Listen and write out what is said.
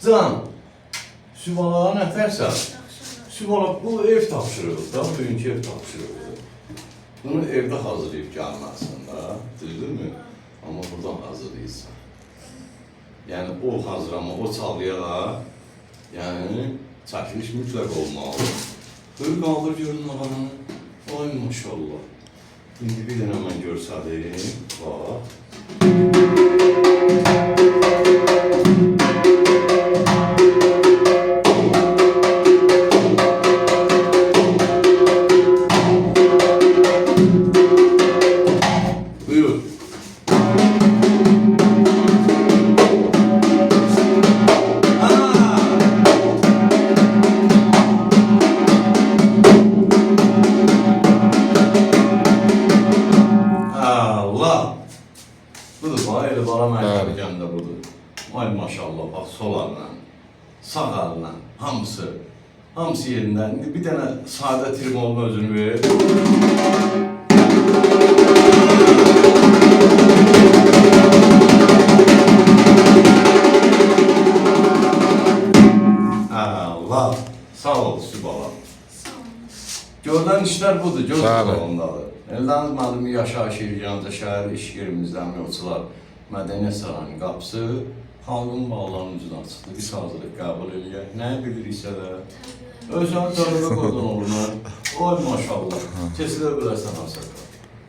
Can, Sübhanalar nətərsən? Sübhana, bu ev tapşırıq da, bugünkü ev tapşırıqdır. Bunu evdə hazırlayıb gəlməlisən da, düzdürmü? Amma buradan hazırlayırsan. Yəni o hazırlama, o çalıya da, yəni çəkiliş mütləq olmalı. Böyle qaldır görün ağanı. Ay maşallah. İndi bir dənə mən görsədim. Bax. Buyur. Allah! Budur, bax, elə bala mənim gəndə budur. Ay maşallah, bax, sol əllə, sağ əllə, hamısı yerindən. İndi bir dənə sadə trimolun özünü ver. Allah! Sağ ol, Sübhana. Görülən işlər budur, göz qulağındadır. Eldəniz mənim yaşayış Gəncə şəhər iş yerimizdən yolçular Mədəniyyət Sarayının qapısı xalqın bağlarının ucuna çıxdı. Biz hazırlıq qəbul edək. Nəyi biliriksə də özünə tələbə qoydun oluna. Oy maşallah. Kesilə bilərsən asaq.